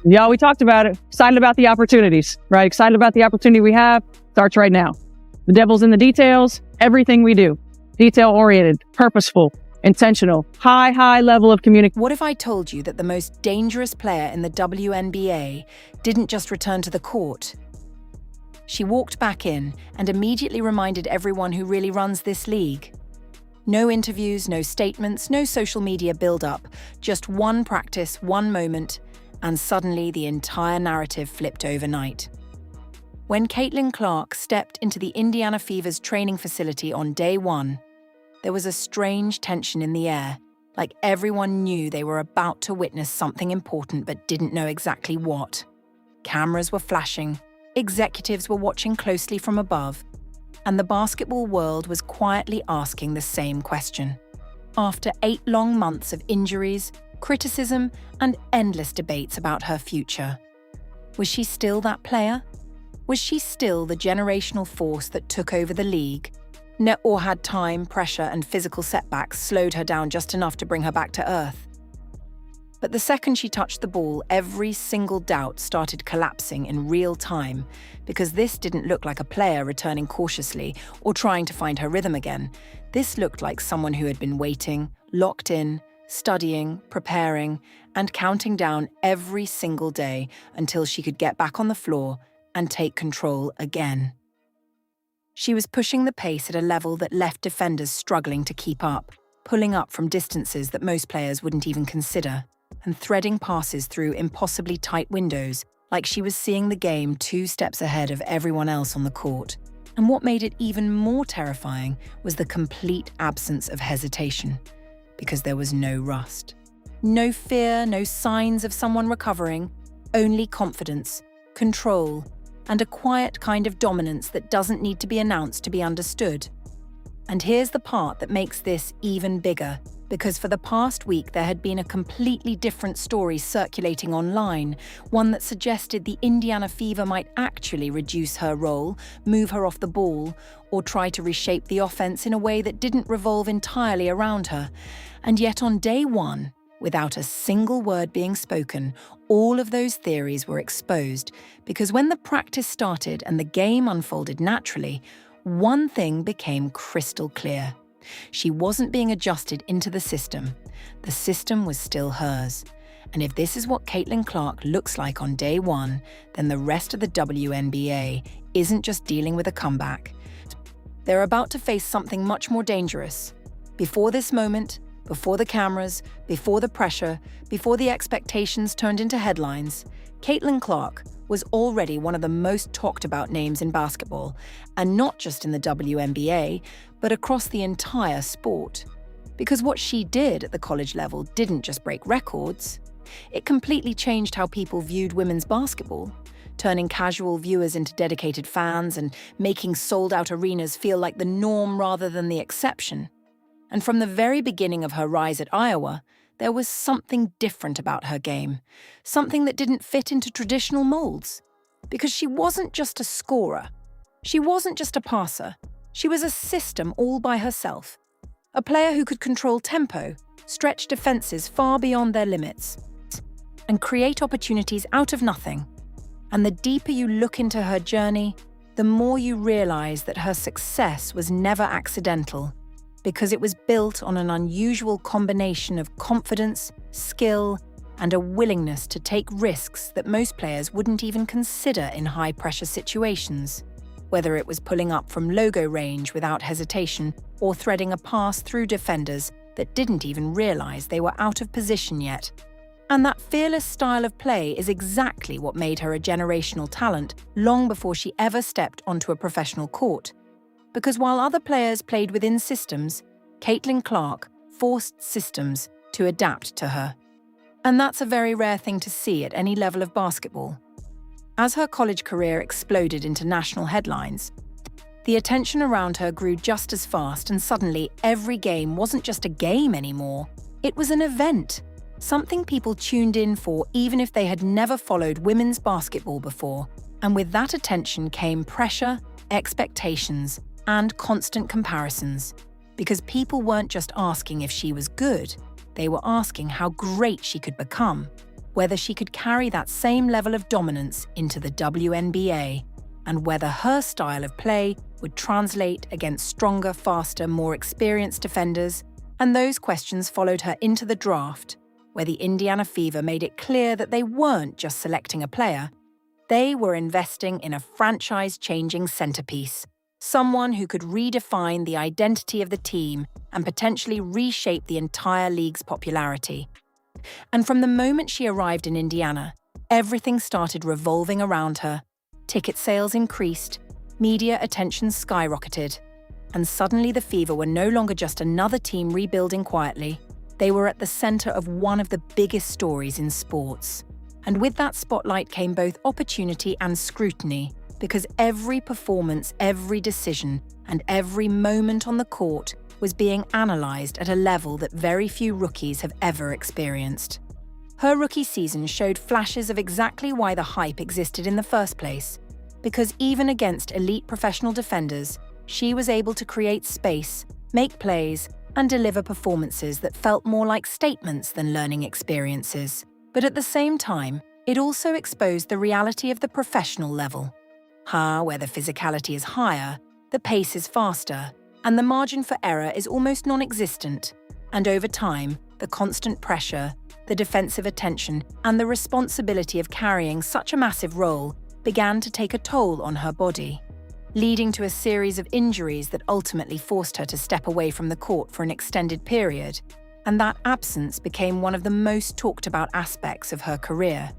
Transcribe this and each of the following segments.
We talked about it. Excited about the opportunities, right? Excited about the opportunity we have. Starts right now. The devil's in the details. Everything we do. Detail-oriented, purposeful, intentional, high level of communication. What if I told you that the most dangerous player in the WNBA didn't just return to the court? She walked back in and immediately reminded everyone who really runs this league. No interviews, no statements, no social media build-up, just one practice, one moment, and suddenly the entire narrative flipped overnight. When Caitlin Clark stepped into the Indiana Fever's training facility on day one, there was a strange tension in the air, like everyone knew they were about to witness something important but didn't know exactly what. Cameras were flashing, executives were watching closely from above, and the basketball world was quietly asking the same question. After 8 long months of injuries, criticism, and endless debates about her future, was she still that player? Was she still the generational force that took over the league? Or had time, pressure, and physical setbacks slowed her down just enough to bring her back to earth? But the second she touched the ball, every single doubt started collapsing in real time, because this didn't look like a player returning cautiously or trying to find her rhythm again. This looked like someone who had been waiting, locked in, studying, preparing, and counting down every single day until she could get back on the floor and take control again. She was pushing the pace at a level that left defenders struggling to keep up, pulling up from distances that most players wouldn't even consider, and threading passes through impossibly tight windows, like she was seeing the game 2 steps ahead of everyone else on the court. And what made it even more terrifying was the complete absence of hesitation, because there was no rust. No fear, no signs of someone recovering, only confidence, control, and a quiet kind of dominance that doesn't need to be announced to be understood. And here's the part that makes this even bigger, because for the past week there had been a completely different story circulating online, one that suggested the Indiana Fever might actually reduce her role, move her off the ball, or try to reshape the offense in a way that didn't revolve entirely around her. And yet on day one, without a single word being spoken, all of those theories were exposed, because when the practice started and the game unfolded naturally, one thing became crystal clear. She wasn't being adjusted into the system. The system was still hers. And if this is what Caitlin Clark looks like on day one, then the rest of the WNBA isn't just dealing with a comeback. They're about to face something much more dangerous. Before this moment, before the cameras, before the pressure, before the expectations turned into headlines, Caitlin Clark was already one of the most talked about names in basketball, and not just in the WNBA, but across the entire sport. Because what she did at the college level didn't just break records. It completely changed how people viewed women's basketball, turning casual viewers into dedicated fans and making sold-out arenas feel like the norm rather than the exception. And from the very beginning of her rise at Iowa, there was something different about her game, something that didn't fit into traditional molds. Because she wasn't just a scorer. She wasn't just a passer. She was a system all by herself. A player who could control tempo, stretch defenses far beyond their limits, and create opportunities out of nothing. And the deeper you look into her journey, the more you realize that her success was never accidental, because it was built on an unusual combination of confidence, skill, and a willingness to take risks that most players wouldn't even consider in high-pressure situations, whether it was pulling up from logo range without hesitation or threading a pass through defenders that didn't even realize they were out of position yet. And that fearless style of play is exactly what made her a generational talent long before she ever stepped onto a professional court. Because while other players played within systems, Caitlin Clark forced systems to adapt to her. And that's a very rare thing to see at any level of basketball. As her college career exploded into national headlines, the attention around her grew just as fast, and suddenly every game wasn't just a game anymore. It was an event, something people tuned in for even if they had never followed women's basketball before. And with that attention came pressure, expectations, and constant comparisons, because people weren't just asking if she was good, they were asking how great she could become. whether she could carry that same level of dominance into the WNBA, and whether her style of play would translate against stronger, faster, more experienced defenders. And those questions followed her into the draft, where the Indiana Fever made it clear that they weren't just selecting a player, they were investing in a franchise-changing centerpiece, someone who could redefine the identity of the team and potentially reshape the entire league's popularity. And from the moment she arrived in Indiana, everything started revolving around her. Ticket sales increased, media attention skyrocketed, and suddenly the Fever were no longer just another team rebuilding quietly. They were at the center of one of the biggest stories in sports. And with that spotlight came both opportunity and scrutiny, because every performance, every decision, and every moment on the court was being analyzed at a level that very few rookies have ever experienced. Her rookie season showed flashes of exactly why the hype existed in the first place, because even against elite professional defenders, she was able to create space, make plays, and deliver performances that felt more like statements than learning experiences. But at the same time, it also exposed the reality of the professional level. Where the physicality is higher, the pace is faster, and the margin for error is almost non-existent. And over time, the constant pressure, the defensive attention, and the responsibility of carrying such a massive role began to take a toll on her body, leading to a series of injuries that ultimately forced her to step away from the court for an extended period. And that absence became one of the most talked about aspects of her career.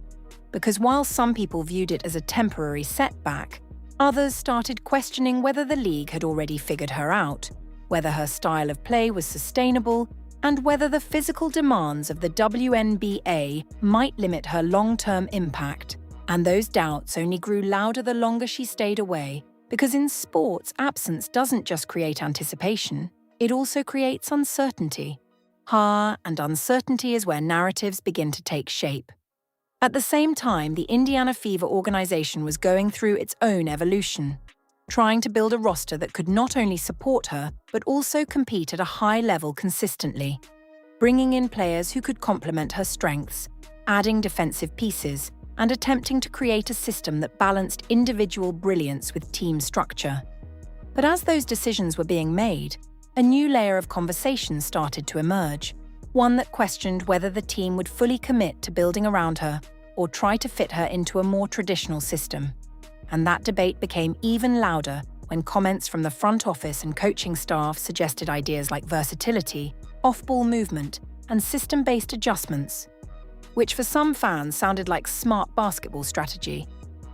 Because while some people viewed it as a temporary setback, others started questioning whether the league had already figured her out, whether her style of play was sustainable, and whether the physical demands of the WNBA might limit her long-term impact. And those doubts only grew louder the longer she stayed away, because in sports, absence doesn't just create anticipation, it also creates uncertainty. And uncertainty is where narratives begin to take shape. At the same time, the Indiana Fever organization was going through its own evolution, trying to build a roster that could not only support her, but also compete at a high level consistently, bringing in players who could complement her strengths, adding defensive pieces, and attempting to create a system that balanced individual brilliance with team structure. But as those decisions were being made, a new layer of conversation started to emerge, one that questioned whether the team would fully commit to building around her or try to fit her into a more traditional system. And that debate became even louder when comments from the front office and coaching staff suggested ideas like versatility, off-ball movement, and system-based adjustments, which for some fans sounded like smart basketball strategy,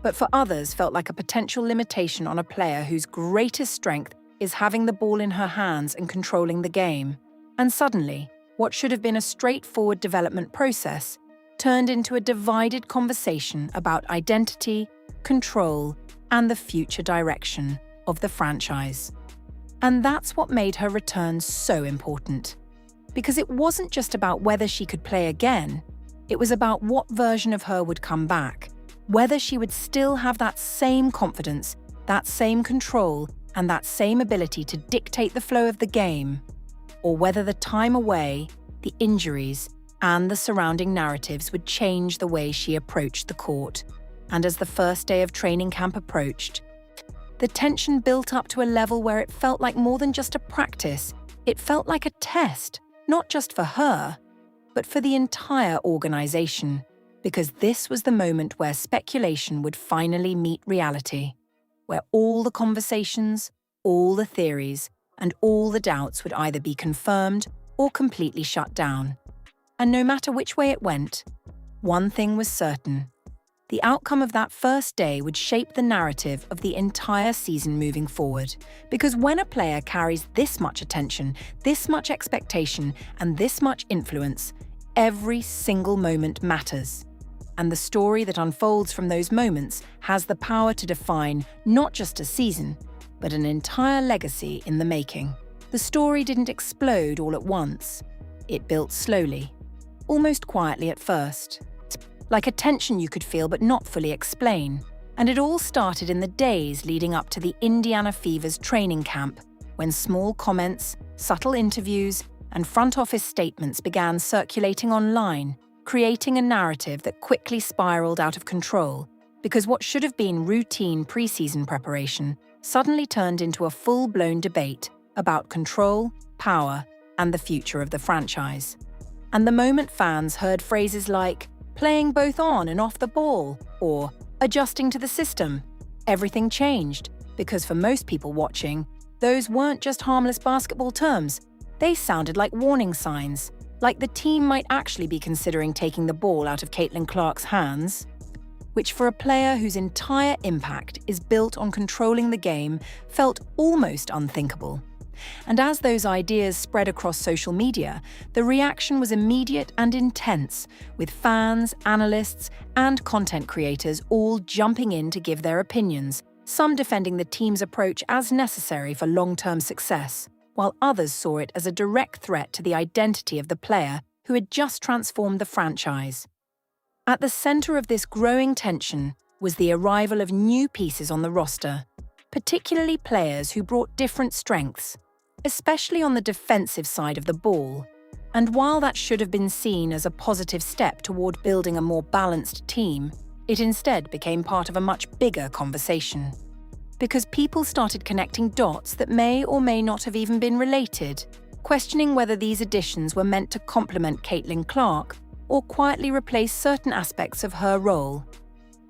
but for others felt like a potential limitation on a player whose greatest strength is having the ball in her hands and controlling the game. And suddenly, what should have been a straightforward development process turned into a divided conversation about identity, control, and the future direction of the franchise. And that's what made her return so important. Because it wasn't just about whether she could play again, it was about what version of her would come back, whether she would still have that same confidence, that same control, and that same ability to dictate the flow of the game, or whether the time away, the injuries, and the surrounding narratives would change the way she approached the court. And as the first day of training camp approached, the tension built up to a level where it felt like more than just a practice. It felt like a test, not just for her, but for the entire organization, because this was the moment where speculation would finally meet reality, where all the conversations, all the theories, and all the doubts would either be confirmed or completely shut down. And no matter which way it went, one thing was certain. The outcome of that first day would shape the narrative of the entire season moving forward. Because when a player carries this much attention, this much expectation, and this much influence, every single moment matters. And the story that unfolds from those moments has the power to define not just a season, but an entire legacy in the making. The story didn't explode all at once. It built slowly, almost quietly at first, like a tension you could feel but not fully explain. And it all started in the days leading up to the Indiana Fever's training camp, when small comments, subtle interviews, and front office statements began circulating online, creating a narrative that quickly spiraled out of control because what should have been routine preseason preparation suddenly turned into a full-blown debate about control, power, and the future of the franchise. And the moment fans heard phrases like playing both on and off the ball or adjusting to the system, everything changed, because for most people watching, those weren't just harmless basketball terms. They sounded like warning signs, like the team might actually be considering taking the ball out of Caitlin Clark's hands, which for a player whose entire impact is built on controlling the game felt almost unthinkable. And as those ideas spread across social media, the reaction was immediate and intense, with fans, analysts, and content creators all jumping in to give their opinions, some defending the team's approach as necessary for long-term success, while others saw it as a direct threat to the identity of the player who had just transformed the franchise. At the center of this growing tension was the arrival of new pieces on the roster, particularly players who brought different strengths, especially on the defensive side of the ball. And while that should have been seen as a positive step toward building a more balanced team, it instead became part of a much bigger conversation. Because people started connecting dots that may or may not have even been related, questioning whether these additions were meant to complement Caitlin Clark or quietly replace certain aspects of her role.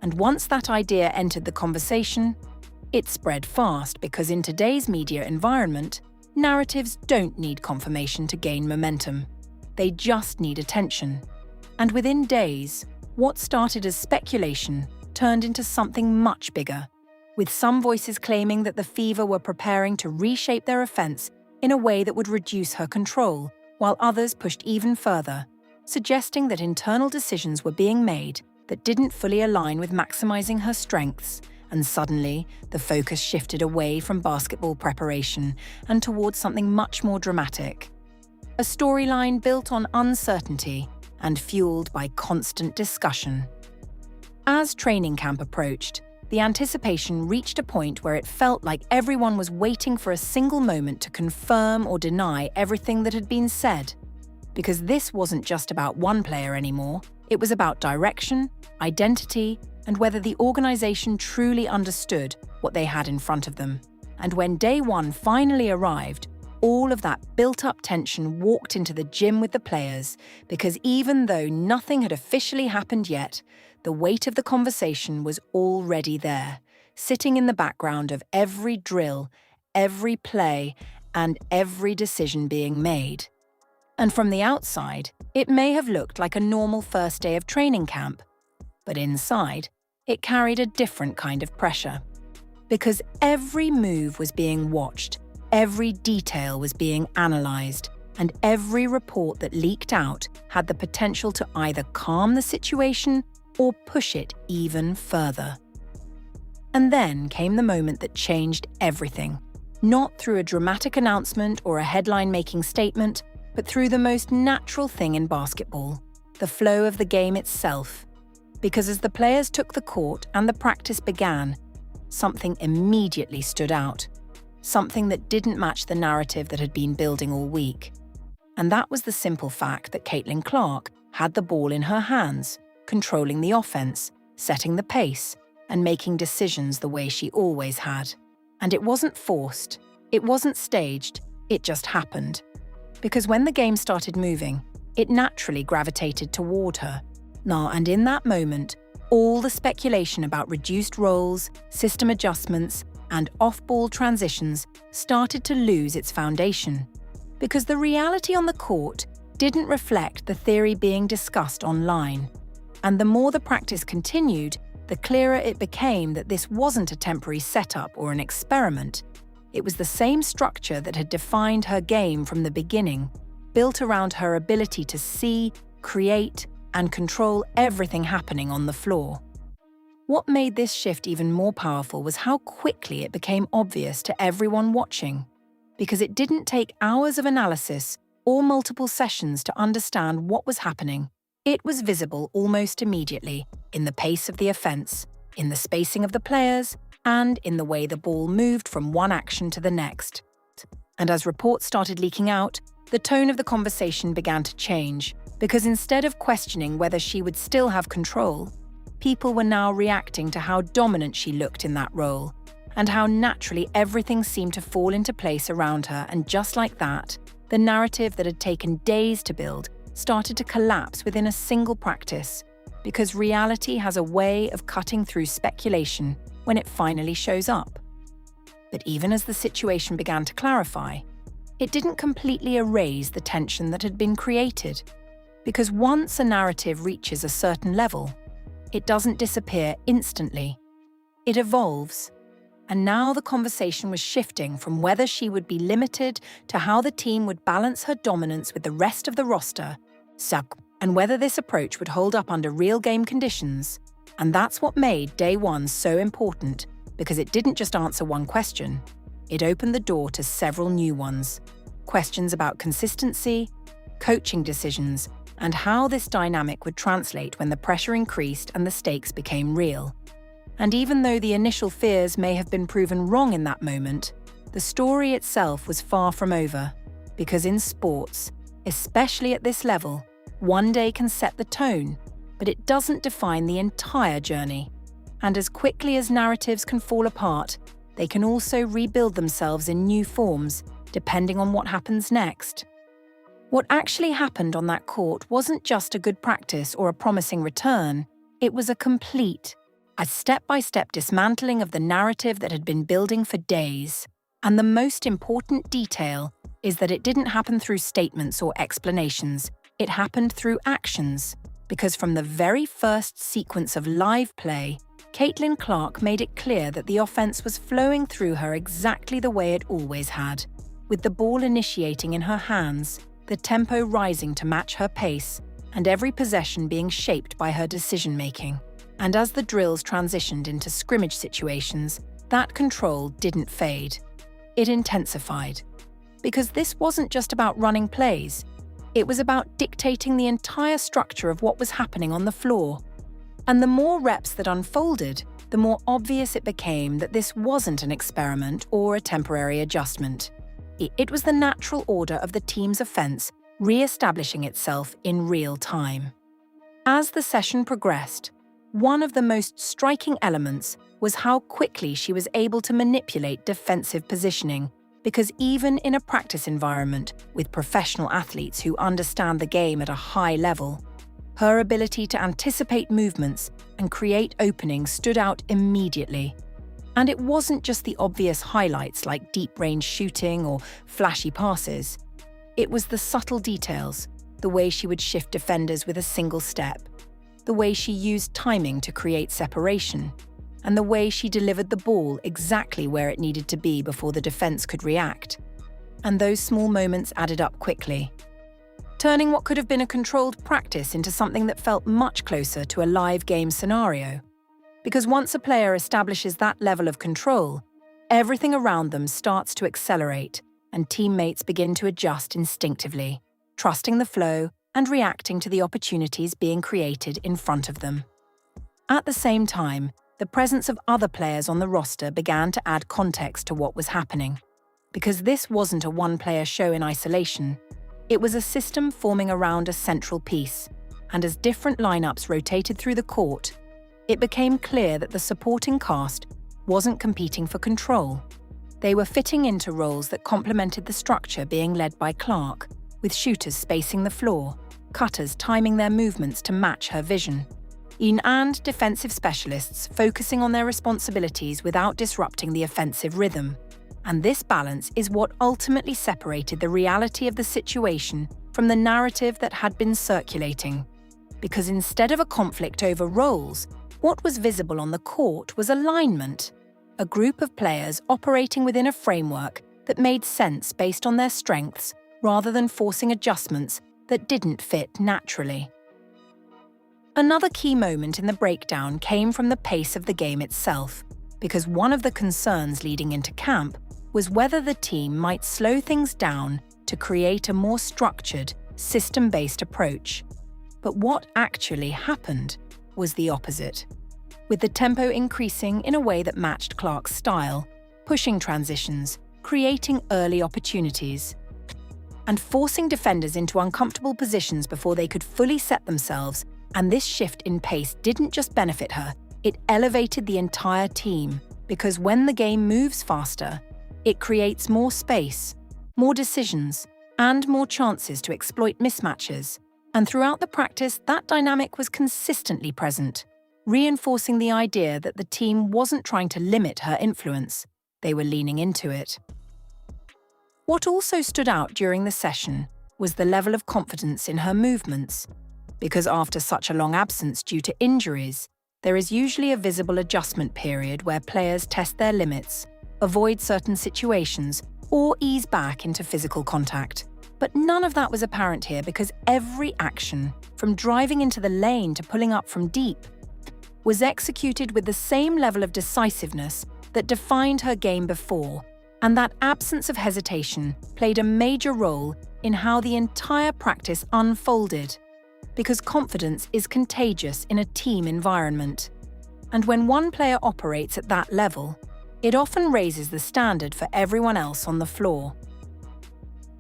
And once that idea entered the conversation, it spread fast, because in today's media environment, narratives don't need confirmation to gain momentum. They just need attention. And within days, what started as speculation turned into something much bigger, with some voices claiming that the Fever were preparing to reshape their offense in a way that would reduce her control, while others pushed even further, suggesting that internal decisions were being made that didn't fully align with maximizing her strengths. And suddenly, the focus shifted away from basketball preparation and towards something much more dramatic. A storyline built on uncertainty and fueled by constant discussion. As training camp approached, the anticipation reached a point where it felt like everyone was waiting for a single moment to confirm or deny everything that had been said. Because this wasn't just about one player anymore, it was about direction, identity, and whether the organization truly understood what they had in front of them. And when day one finally arrived, all of that built-up tension walked into the gym with the players, because even though nothing had officially happened yet, the weight of the conversation was already there, sitting in the background of every drill, every play, and every decision being made. And from the outside, it may have looked like a normal first day of training camp, but inside, it carried a different kind of pressure. Because every move was being watched, every detail was being analyzed, and every report that leaked out had the potential to either calm the situation or push it even further. And then came the moment that changed everything, not through a dramatic announcement or a headline-making statement, but through the most natural thing in basketball, the flow of the game itself. Because as the players took the court and the practice began, something immediately stood out. Something that didn't match the narrative that had been building all week. And that was the simple fact that Caitlin Clark had the ball in her hands, controlling the offense, setting the pace, and making decisions the way she always had. And it wasn't forced, it wasn't staged, it just happened. Because when the game started moving, it naturally gravitated toward her. And in that moment, all the speculation about reduced roles, system adjustments, and off-ball transitions started to lose its foundation. Because the reality on the court didn't reflect the theory being discussed online. And the more the practice continued, the clearer it became that this wasn't a temporary setup or an experiment. It was the same structure that had defined her game from the beginning, built around her ability to see, create, and control everything happening on the floor. What made this shift even more powerful was how quickly it became obvious to everyone watching, because it didn't take hours of analysis or multiple sessions to understand what was happening. It was visible almost immediately in the pace of the offense, in the spacing of the players, and in the way the ball moved from one action to the next. And as reports started leaking out, the tone of the conversation began to change, because instead of questioning whether she would still have control, people were now reacting to how dominant she looked in that role, and how naturally everything seemed to fall into place around her, and just like that, the narrative that had taken days to build started to collapse within a single practice, because reality has a way of cutting through speculation when it finally shows up. But even as the situation began to clarify, it didn't completely erase the tension that had been created, because once a narrative reaches a certain level, it doesn't disappear instantly. It evolves. And now the conversation was shifting from whether she would be limited to how the team would balance her dominance with the rest of the roster, and whether this approach would hold up under real game conditions. And that's what made Day 1 so important, because it didn't just answer one question. It opened the door to several new ones. Questions about consistency, coaching decisions, and how this dynamic would translate when the pressure increased and the stakes became real. And even though the initial fears may have been proven wrong in that moment, the story itself was far from over, because in sports, especially at this level, one day can set the tone, but it doesn't define the entire journey. And as quickly as narratives can fall apart, they can also rebuild themselves in new forms, depending on what happens next. What actually happened on that court wasn't just a good practice or a promising return, it was a step-by-step dismantling of the narrative that had been building for days. And the most important detail is that it didn't happen through statements or explanations, it happened through actions. Because from the very first sequence of live play, Caitlin Clark made it clear that the offense was flowing through her exactly the way it always had, with the ball initiating in her hands, the tempo rising to match her pace, and every possession being shaped by her decision-making. And as the drills transitioned into scrimmage situations, that control didn't fade. It intensified. Because this wasn't just about running plays, it was about dictating the entire structure of what was happening on the floor. And the more reps that unfolded, the more obvious it became that this wasn't an experiment or a temporary adjustment. It was the natural order of the team's offense re-establishing itself in real time. As the session progressed, one of the most striking elements was how quickly she was able to manipulate defensive positioning, because even in a practice environment with professional athletes who understand the game at a high level, her ability to anticipate movements and create openings stood out immediately. And it wasn't just the obvious highlights like deep-range shooting or flashy passes. It was the subtle details, the way she would shift defenders with a single step, the way she used timing to create separation, and the way she delivered the ball exactly where it needed to be before the defense could react. And those small moments added up quickly, turning what could have been a controlled practice into something that felt much closer to a live game scenario. Because once a player establishes that level of control, everything around them starts to accelerate, and teammates begin to adjust instinctively, trusting the flow and reacting to the opportunities being created in front of them. At the same time, the presence of other players on the roster began to add context to what was happening. Because this wasn't a one-player show in isolation, it was a system forming around a central piece, and as different lineups rotated through the court, it became clear that the supporting cast wasn't competing for control. They were fitting into roles that complemented the structure being led by Clark, with shooters spacing the floor, cutters timing their movements to match her vision, and defensive specialists focusing on their responsibilities without disrupting the offensive rhythm. And this balance is what ultimately separated the reality of the situation from the narrative that had been circulating. Because instead of a conflict over roles, what was visible on the court was alignment, a group of players operating within a framework that made sense based on their strengths rather than forcing adjustments that didn't fit naturally. Another key moment in the breakdown came from the pace of the game itself, because one of the concerns leading into camp was whether the team might slow things down to create a more structured, system-based approach. But what actually happened was the opposite, with the tempo increasing in a way that matched Clark's style, pushing transitions, creating early opportunities. and forcing defenders into uncomfortable positions before they could fully set themselves. And this shift in pace didn't just benefit her, it elevated the entire team, because when the game moves faster, it creates more space, more decisions, and more chances to exploit mismatches. And throughout the practice, that dynamic was consistently present, reinforcing the idea that the team wasn't trying to limit her influence, they were leaning into it. What also stood out during the session was the level of confidence in her movements, because after such a long absence due to injuries, there is usually a visible adjustment period where players test their limits, avoid certain situations, or ease back into physical contact. But none of that was apparent here because every action, from driving into the lane to pulling up from deep, was executed with the same level of decisiveness that defined her game before, and that absence of hesitation played a major role in how the entire practice unfolded, because confidence is contagious in a team environment. And when one player operates at that level, it often raises the standard for everyone else on the floor.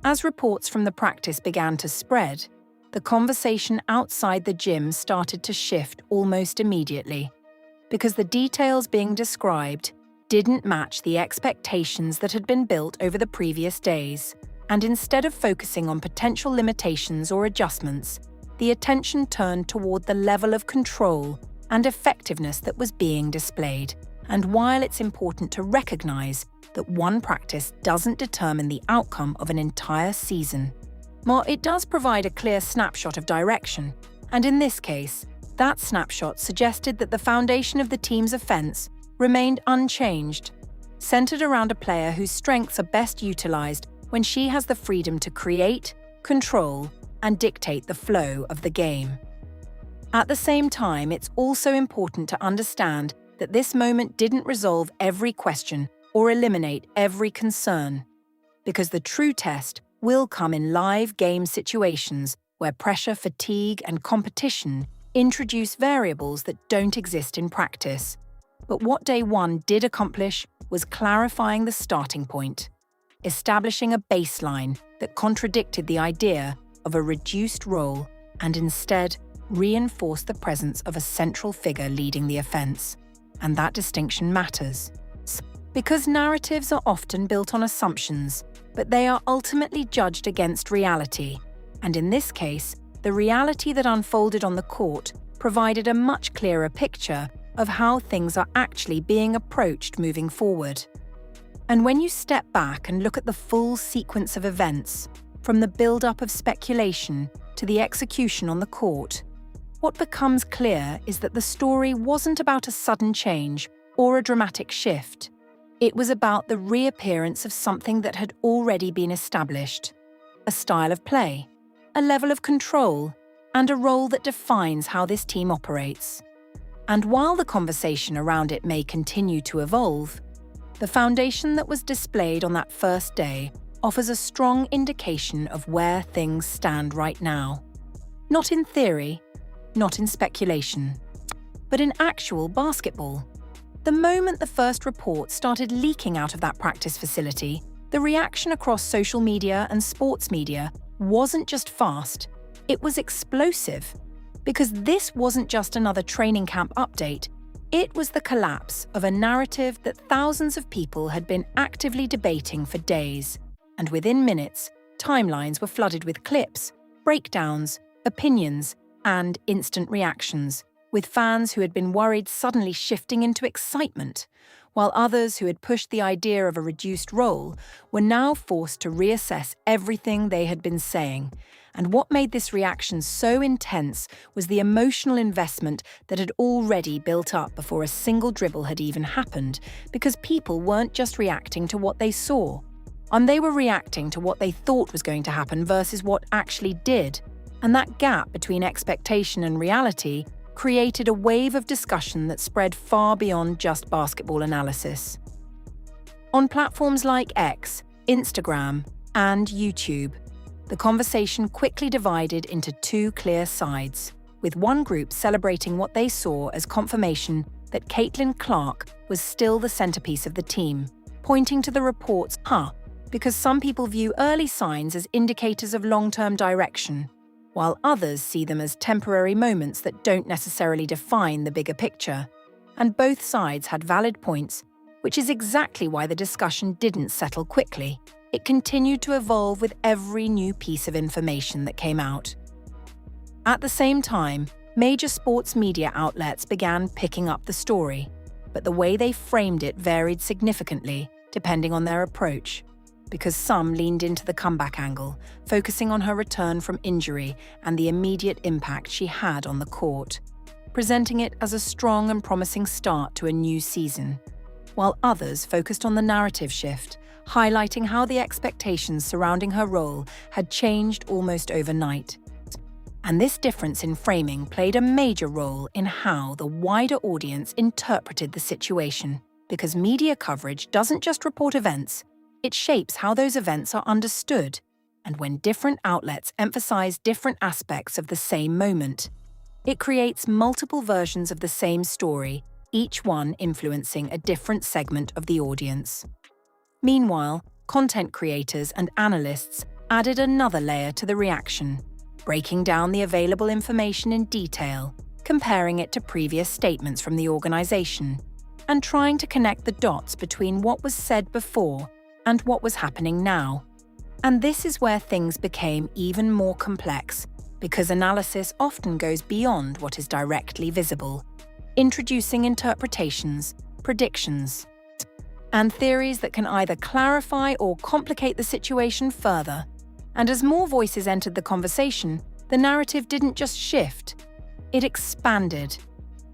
As reports from the practice began to spread, the conversation outside the gym started to shift almost immediately, because the details being described didn't match the expectations that had been built over the previous days, and instead of focusing on potential limitations or adjustments, the attention turned toward the level of control and effectiveness that was being displayed. And while it's important to recognize that one practice doesn't determine the outcome of an entire season, it does provide a clear snapshot of direction, and in this case, that snapshot suggested that the foundation of the team's offense remained unchanged, centered around a player whose strengths are best utilized when she has the freedom to create, control, and dictate the flow of the game. At the same time, it's also important to understand that this moment didn't resolve every question or eliminate every concern, because the true test will come in live game situations where pressure, fatigue, and competition introduce variables that don't exist in practice. But what Day 1 did accomplish was clarifying the starting point, establishing a baseline that contradicted the idea of a reduced role and instead reinforced the presence of a central figure leading the offense. And that distinction matters, because narratives are often built on assumptions, but they are ultimately judged against reality. And in this case, the reality that unfolded on the court provided a much clearer picture of how things are actually being approached moving forward. And when you step back and look at the full sequence of events, from the build-up of speculation to the execution on the court, what becomes clear is that the story wasn't about a sudden change or a dramatic shift. It was about the reappearance of something that had already been established, a style of play, a level of control, and a role that defines how this team operates. And while the conversation around it may continue to evolve, the foundation that was displayed on that first day offers a strong indication of where things stand right now. Not in theory, not in speculation, but in actual basketball. The moment the first reports started leaking out of that practice facility, the reaction across social media and sports media wasn't just fast, it was explosive. Because this wasn't just another training camp update, it was the collapse of a narrative that thousands of people had been actively debating for days. And within minutes, timelines were flooded with clips, breakdowns, opinions, and instant reactions, with fans who had been worried suddenly shifting into excitement, while others who had pushed the idea of a reduced role were now forced to reassess everything they had been saying. And what made this reaction so intense was the emotional investment that had already built up before a single dribble had even happened, because people weren't just reacting to what they saw, and they were reacting to what they thought was going to happen versus what actually did. And that gap between expectation and reality created a wave of discussion that spread far beyond just basketball analysis. On platforms like X, Instagram, and YouTube, the conversation quickly divided into two clear sides, with one group celebrating what they saw as confirmation that Caitlin Clark was still the centerpiece of the team, pointing to the reports, because some people view early signs as indicators of long-term direction, while others see them as temporary moments that don't necessarily define the bigger picture. And both sides had valid points, which is exactly why the discussion didn't settle quickly. It continued to evolve with every new piece of information that came out. At the same time, major sports media outlets began picking up the story, but the way they framed it varied significantly depending on their approach, because some leaned into the comeback angle, focusing on her return from injury and the immediate impact she had on the court, presenting it as a strong and promising start to a new season, while others focused on the narrative shift, highlighting how the expectations surrounding her role had changed almost overnight. And this difference in framing played a major role in how the wider audience interpreted the situation, because media coverage doesn't just report events, it shapes how those events are understood, and when different outlets emphasize different aspects of the same moment, it creates multiple versions of the same story, each one influencing a different segment of the audience. Meanwhile, content creators and analysts added another layer to the reaction, breaking down the available information in detail, comparing it to previous statements from the organization, and trying to connect the dots between what was said before and what was happening now. And this is where things became even more complex, because analysis often goes beyond what is directly visible, introducing interpretations, predictions, and theories that can either clarify or complicate the situation further. And as more voices entered the conversation, the narrative didn't just shift, it expanded,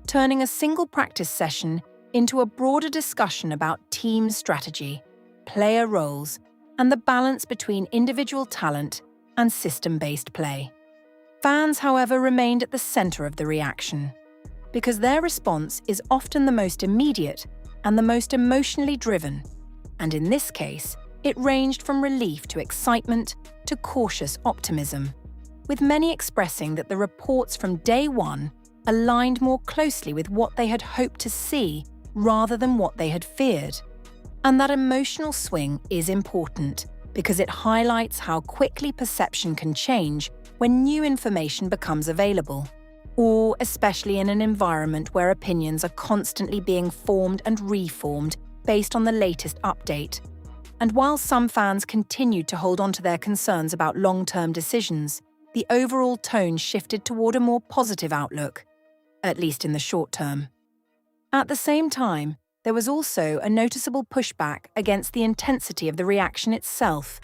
turning a single practice session into a broader discussion about team strategy, player roles, and the balance between individual talent and system-based play. Fans, however, remained at the center of the reaction, because their response is often the most immediate and the most emotionally driven, and in this case, it ranged from relief to excitement to cautious optimism, with many expressing that the reports from day one aligned more closely with what they had hoped to see rather than what they had feared. And that emotional swing is important because it highlights how quickly perception can change when new information becomes available, or especially in an environment where opinions are constantly being formed and reformed based on the latest update. And while some fans continued to hold on to their concerns about long-term decisions, the overall tone shifted toward a more positive outlook, at least in the short term. At the same time, there was also a noticeable pushback against the intensity of the reaction itself,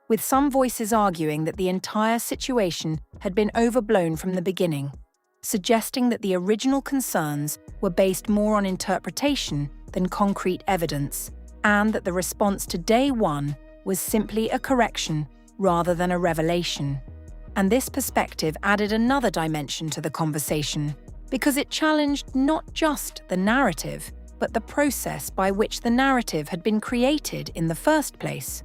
with some voices arguing that the entire situation had been overblown from the beginning, suggesting that the original concerns were based more on interpretation than concrete evidence, and that the response to day one was simply a correction rather than a revelation. And this perspective added another dimension to the conversation, because it challenged not just the narrative, but the process by which the narrative had been created in the first place,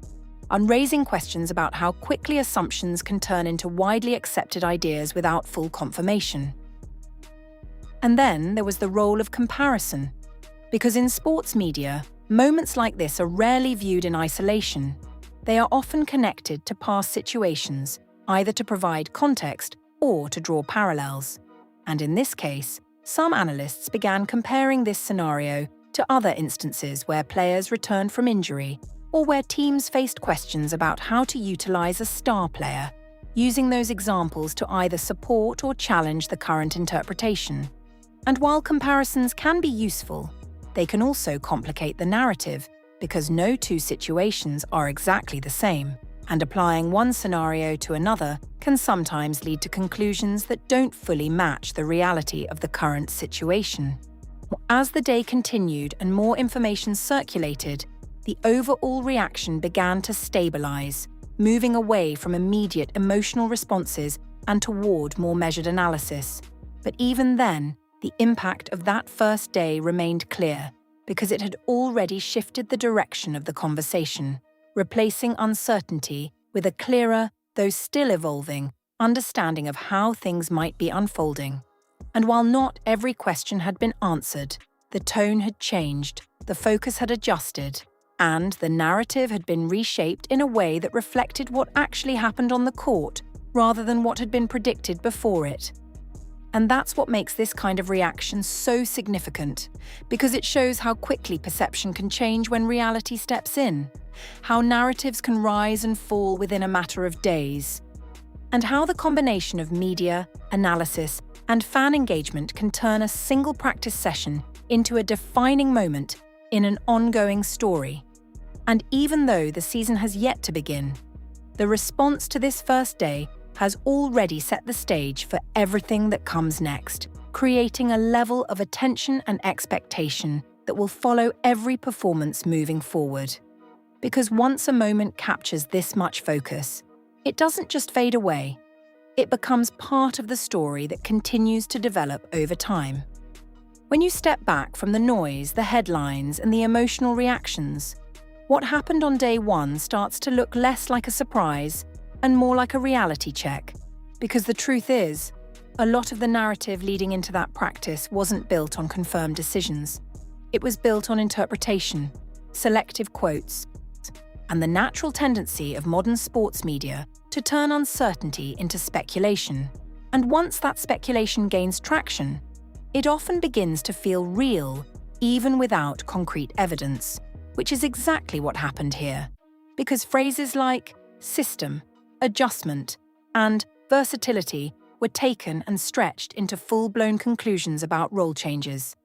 on raising questions about how quickly assumptions can turn into widely accepted ideas without full confirmation. And then there was the role of comparison, because in sports media, moments like this are rarely viewed in isolation. They are often connected to past situations, either to provide context or to draw parallels. And in this case, some analysts began comparing this scenario to other instances where players returned from injury or where teams faced questions about how to utilize a star player, using those examples to either support or challenge the current interpretation. And while comparisons can be useful, they can also complicate the narrative because no two situations are exactly the same, and applying one scenario to another can sometimes lead to conclusions that don't fully match the reality of the current situation. As the day continued and more information circulated, the overall reaction began to stabilize, moving away from immediate emotional responses and toward more measured analysis. But even then, the impact of that first day remained clear, because it had already shifted the direction of the conversation, replacing uncertainty with a clearer, though still evolving, understanding of how things might be unfolding. And while not every question had been answered, the tone had changed, the focus had adjusted, and the narrative had been reshaped in a way that reflected what actually happened on the court rather than what had been predicted before it. And that's what makes this kind of reaction so significant, because it shows how quickly perception can change when reality steps in, how narratives can rise and fall within a matter of days, and how the combination of media, analysis, and fan engagement can turn a single practice session into a defining moment in an ongoing story. And even though the season has yet to begin, the response to this first day has already set the stage for everything that comes next, creating a level of attention and expectation that will follow every performance moving forward. Because once a moment captures this much focus, it doesn't just fade away, it becomes part of the story that continues to develop over time. When you step back from the noise, the headlines, and the emotional reactions, what happened on day one starts to look less like a surprise and more like a reality check. Because the truth is, a lot of the narrative leading into that practice wasn't built on confirmed decisions. It was built on interpretation, selective quotes, and the natural tendency of modern sports media to turn uncertainty into speculation. And once that speculation gains traction, it often begins to feel real, even without concrete evidence, which is exactly what happened here. Because phrases like system, adjustment, and versatility were taken and stretched into full-blown conclusions about role changes,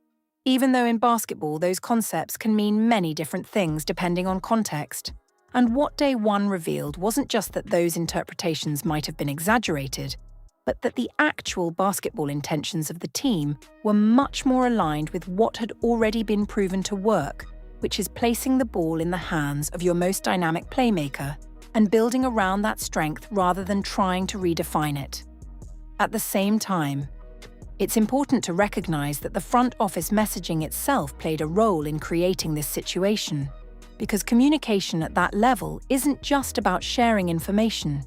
even though in basketball those concepts can mean many different things depending on context. And what day one revealed wasn't just that those interpretations might have been exaggerated, but that the actual basketball intentions of the team were much more aligned with what had already been proven to work, which is placing the ball in the hands of your most dynamic playmaker and building around that strength rather than trying to redefine it. At the same time, it's important to recognize that the front office messaging itself played a role in creating this situation, because communication at that level isn't just about sharing information,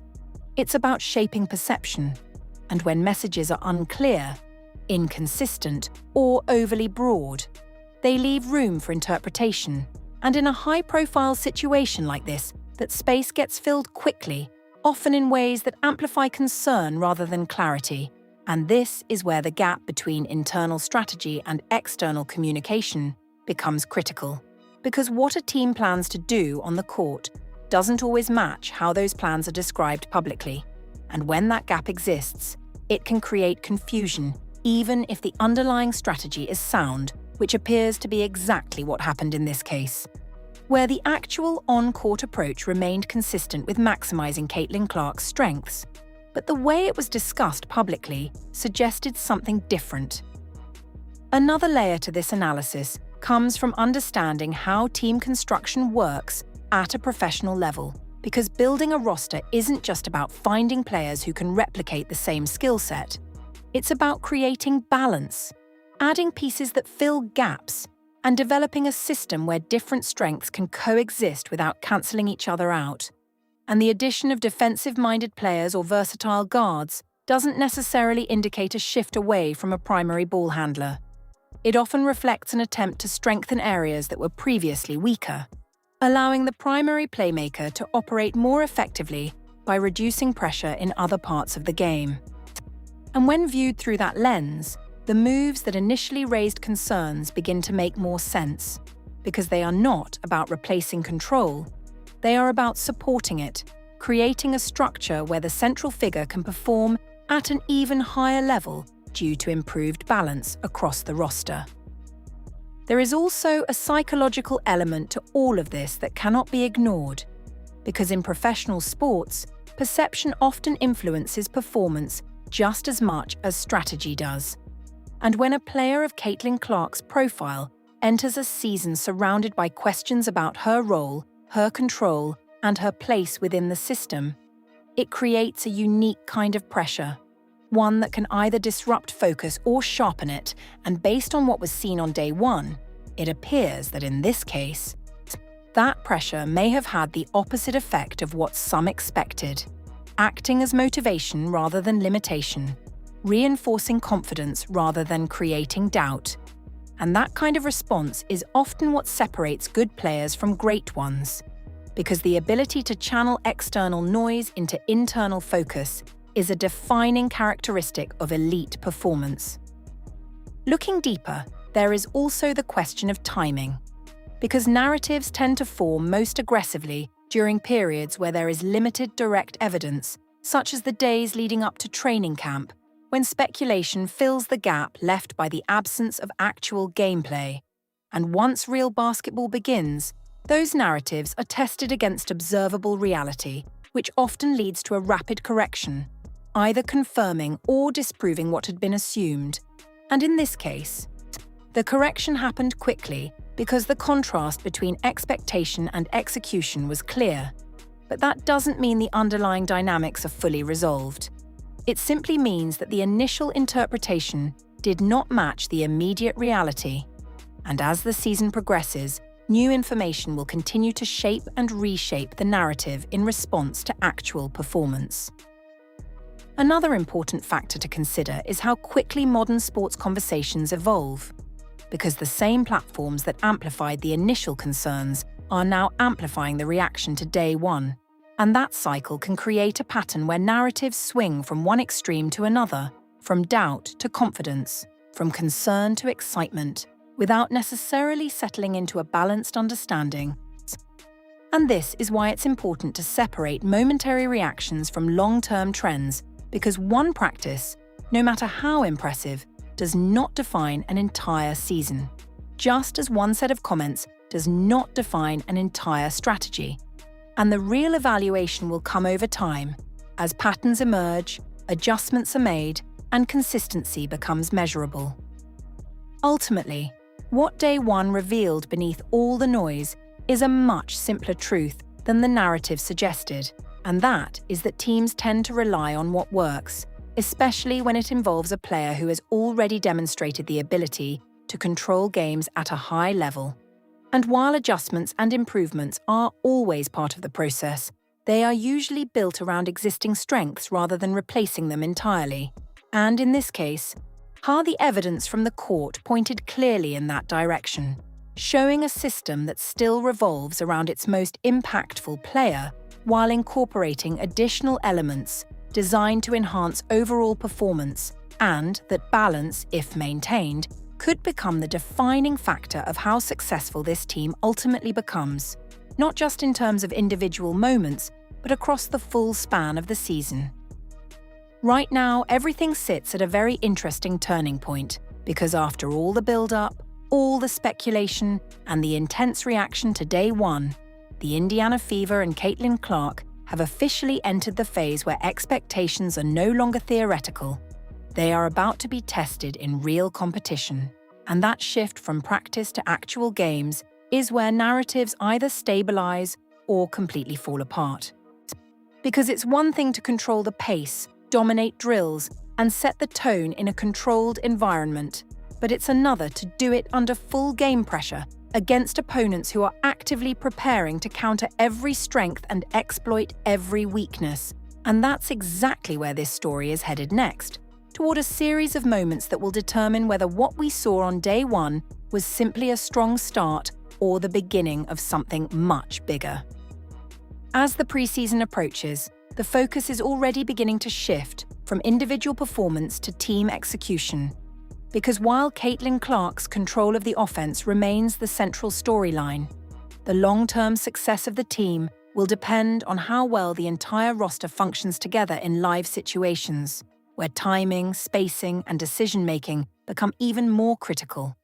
it's about shaping perception. And when messages are unclear, inconsistent, or overly broad, they leave room for interpretation. And in a high-profile situation like this, that space gets filled quickly, often in ways that amplify concern rather than clarity. And this is where the gap between internal strategy and external communication becomes critical. Because what a team plans to do on the court doesn't always match how those plans are described publicly. And when that gap exists, it can create confusion, even if the underlying strategy is sound, which appears to be exactly what happened in this case, where the actual on-court approach remained consistent with maximizing Caitlin Clark's strengths, but the way it was discussed publicly suggested something different. Another layer to this analysis comes from understanding how team construction works at a professional level, because building a roster isn't just about finding players who can replicate the same skill set. It's about creating balance, adding pieces that fill gaps, and developing a system where different strengths can coexist without cancelling each other out. And the addition of defensive-minded players or versatile guards doesn't necessarily indicate a shift away from a primary ball handler. It often reflects an attempt to strengthen areas that were previously weaker, allowing the primary playmaker to operate more effectively by reducing pressure in other parts of the game. And when viewed through that lens, the moves that initially raised concerns begin to make more sense, because they are not about replacing control, they are about supporting it, creating a structure where the central figure can perform at an even higher level due to improved balance across the roster. There is also a psychological element to all of this that cannot be ignored, because in professional sports, perception often influences performance just as much as strategy does. And when a player of Caitlin Clark's profile enters a season surrounded by questions about her role, her control, and her place within the system, it creates a unique kind of pressure, one that can either disrupt focus or sharpen it, and based on what was seen on day one, it appears that in this case, that pressure may have had the opposite effect of what some expected, acting as motivation rather than limitation, reinforcing confidence rather than creating doubt. And that kind of response is often what separates good players from great ones, because the ability to channel external noise into internal focus is a defining characteristic of elite performance. Looking deeper, there is also the question of timing, because narratives tend to form most aggressively during periods where there is limited direct evidence, such as the days leading up to training camp, when speculation fills the gap left by the absence of actual gameplay. And once real basketball begins, those narratives are tested against observable reality, which often leads to a rapid correction, either confirming or disproving what had been assumed. And in this case, the correction happened quickly because the contrast between expectation and execution was clear. But that doesn't mean the underlying dynamics are fully resolved. It simply means that the initial interpretation did not match the immediate reality. And as the season progresses, new information will continue to shape and reshape the narrative in response to actual performance. Another important factor to consider is how quickly modern sports conversations evolve, because the same platforms that amplified the initial concerns are now amplifying the reaction to day one. And that cycle can create a pattern where narratives swing from one extreme to another, from doubt to confidence, from concern to excitement, without necessarily settling into a balanced understanding. And this is why it's important to separate momentary reactions from long-term trends, because one practice, no matter how impressive, does not define an entire season, just as one set of comments does not define an entire strategy. And the real evaluation will come over time, as patterns emerge, adjustments are made, and consistency becomes measurable. Ultimately, what day one revealed beneath all the noise is a much simpler truth than the narrative suggested, and that is that teams tend to rely on what works, especially when it involves a player who has already demonstrated the ability to control games at a high level. And while adjustments and improvements are always part of the process, they are usually built around existing strengths rather than replacing them entirely. And in this case, the evidence from the court pointed clearly in that direction, showing a system that still revolves around its most impactful player while incorporating additional elements designed to enhance overall performance, and that balance, if maintained, could become the defining factor of how successful this team ultimately becomes, not just in terms of individual moments, but across the full span of the season. Right now, everything sits at a very interesting turning point, because after all the build-up, all the speculation, and the intense reaction to day one, the Indiana Fever and Caitlin Clark have officially entered the phase where expectations are no longer theoretical. They are about to be tested in real competition, and that shift from practice to actual games is where narratives either stabilize or completely fall apart. Because it's one thing to control the pace, dominate drills, and set the tone in a controlled environment, but it's another to do it under full game pressure against opponents who are actively preparing to counter every strength and exploit every weakness. And that's exactly where this story is headed next, toward a series of moments that will determine whether what we saw on day one was simply a strong start or the beginning of something much bigger. As the preseason approaches, the focus is already beginning to shift from individual performance to team execution. Because while Caitlin Clark's control of the offense remains the central storyline, the long-term success of the team will depend on how well the entire roster functions together in live situations, where timing, spacing, and decision-making become even more critical.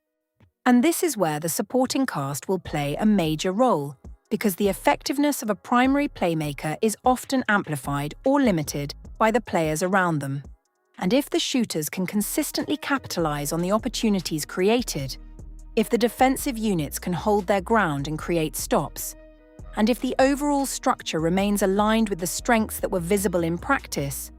And this is where the supporting cast will play a major role, because the effectiveness of a primary playmaker is often amplified or limited by the players around them. And if the shooters can consistently capitalize on the opportunities created, if the defensive units can hold their ground and create stops, and if the overall structure remains aligned with the strengths that were visible in practice,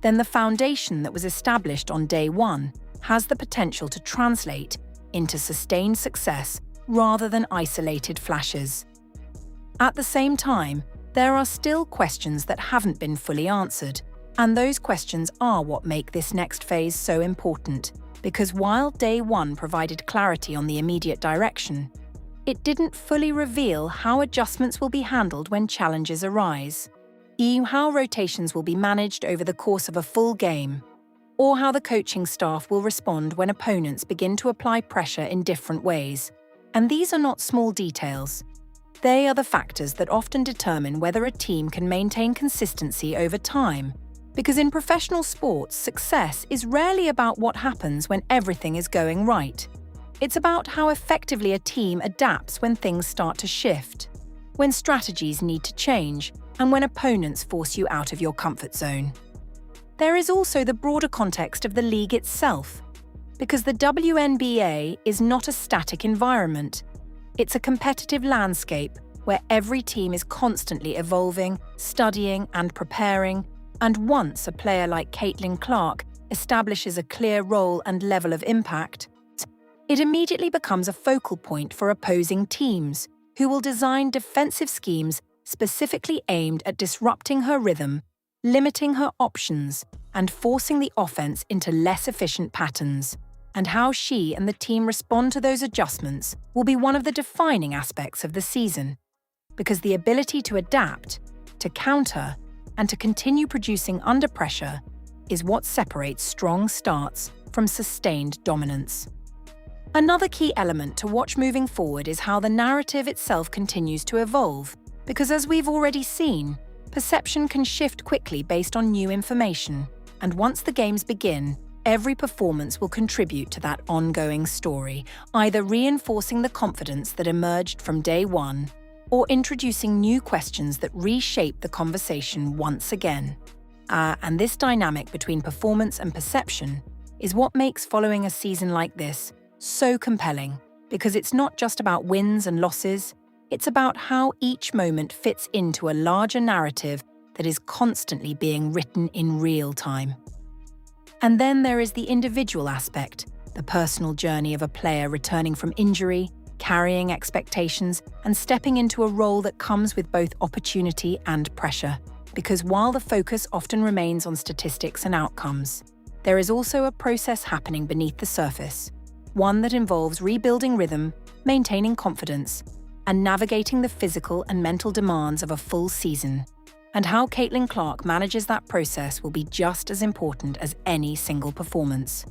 then the foundation that was established on day one has the potential to translate into sustained success rather than isolated flashes. At the same time, there are still questions that haven't been fully answered, and those questions are what make this next phase so important, because while day one provided clarity on the immediate direction, it didn't fully reveal how adjustments will be handled when challenges arise, how rotations will be managed over the course of a full game, or how the coaching staff will respond when opponents begin to apply pressure in different ways. And these are not small details. They are the factors that often determine whether a team can maintain consistency over time. Because in professional sports, success is rarely about what happens when everything is going right. It's about how effectively a team adapts when things start to shift, when strategies need to change, and when opponents force you out of your comfort zone. There is also the broader context of the league itself, because the WNBA is not a static environment. It's a competitive landscape where every team is constantly evolving, studying, and preparing. And once a player like Caitlin Clark establishes a clear role and level of impact, it immediately becomes a focal point for opposing teams, who will design defensive schemes specifically aimed at disrupting her rhythm, limiting her options, and forcing the offense into less efficient patterns. And how she and the team respond to those adjustments will be one of the defining aspects of the season, because the ability to adapt, to counter, and to continue producing under pressure is what separates strong starts from sustained dominance. Another key element to watch moving forward is how the narrative itself continues to evolve, because as we've already seen, perception can shift quickly based on new information, and once the games begin, every performance will contribute to that ongoing story, either reinforcing the confidence that emerged from day one, or introducing new questions that reshape the conversation once again. And this dynamic between performance and perception is what makes following a season like this so compelling, because it's not just about wins and losses, it's about how each moment fits into a larger narrative that is constantly being written in real time. And then there is the individual aspect, the personal journey of a player returning from injury, carrying expectations, and stepping into a role that comes with both opportunity and pressure. Because while the focus often remains on statistics and outcomes, there is also a process happening beneath the surface, one that involves rebuilding rhythm, maintaining confidence, and navigating the physical and mental demands of a full season. And how Caitlin Clark manages that process will be just as important as any single performance.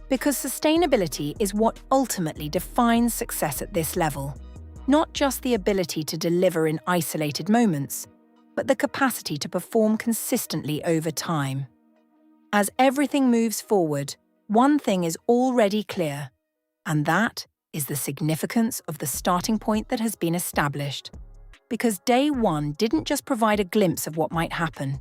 Because sustainability is what ultimately defines success at this level. Not just the ability to deliver in isolated moments, but the capacity to perform consistently over time. As everything moves forward, one thing is already clear, and that is the significance of the starting point that has been established. Because day one didn't just provide a glimpse of what might happen.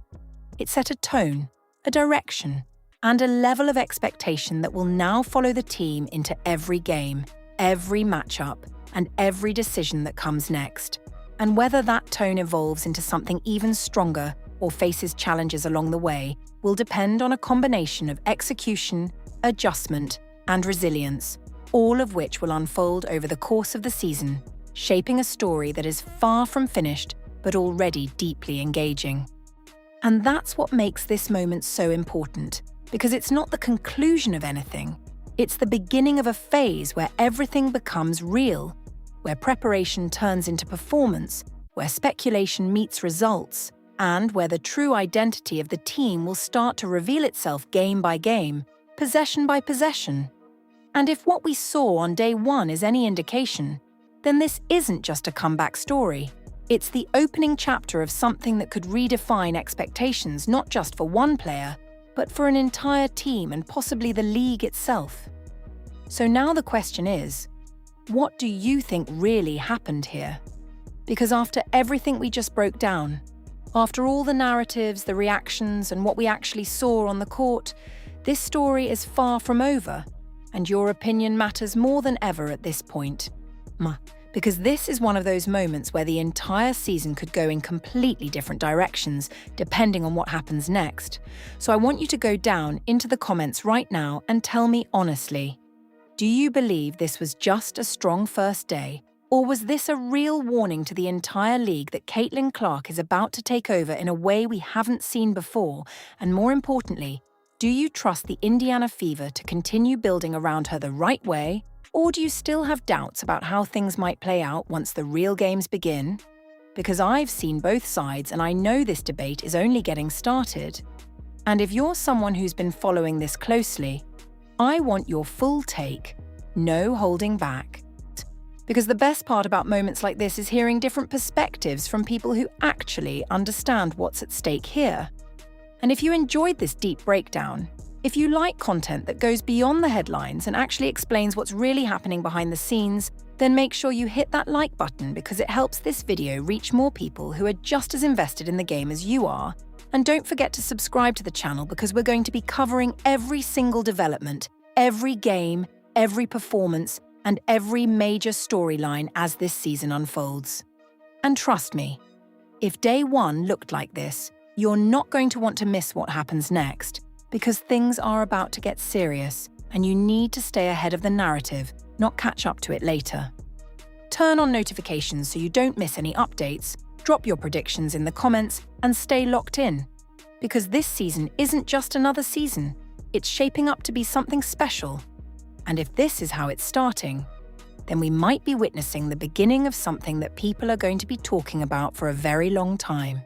It set a tone, a direction, and a level of expectation that will now follow the team into every game, every matchup, and every decision that comes next. And whether that tone evolves into something even stronger or faces challenges along the way will depend on a combination of execution, adjustment, and resilience, all of which will unfold over the course of the season, shaping a story that is far from finished but already deeply engaging. And that's what makes this moment so important, because it's not the conclusion of anything, it's the beginning of a phase where everything becomes real, where preparation turns into performance, where speculation meets results, and where the true identity of the team will start to reveal itself game by game, possession by possession. And if what we saw on day one is any indication, then this isn't just a comeback story. It's the opening chapter of something that could redefine expectations not just for one player, but for an entire team and possibly the league itself. So now the question is, what do you think really happened here? Because after everything we just broke down, after all the narratives, the reactions, and what we actually saw on the court, this story is far from over, and your opinion matters more than ever at this point. Because this is one of those moments where the entire season could go in completely different directions, depending on what happens next. So I want you to go down into the comments right now and tell me honestly, do you believe this was just a strong first day? Or was this a real warning to the entire league that Caitlin Clark is about to take over in a way we haven't seen before? And more importantly, Do you trust the Indiana Fever to continue building around her the right way, or do you still have doubts about how things might play out once the real games begin? Because I've seen both sides and I know this debate is only getting started. And if you're someone who's been following this closely, I want your full take, no holding back. Because the best part about moments like this is hearing different perspectives from people who actually understand what's at stake here. And if you enjoyed this deep breakdown, if you like content that goes beyond the headlines and actually explains what's really happening behind the scenes, then make sure you hit that like button because it helps this video reach more people who are just as invested in the game as you are. And don't forget to subscribe to the channel because we're going to be covering every single development, every game, every performance, and every major storyline as this season unfolds. And trust me, if day one looked like this, you're not going to want to miss what happens next, because things are about to get serious and you need to stay ahead of the narrative, not catch up to it later. Turn on notifications so you don't miss any updates, drop your predictions in the comments, and stay locked in. Because this season isn't just another season, it's shaping up to be something special. And if this is how it's starting, then we might be witnessing the beginning of something that people are going to be talking about for a very long time.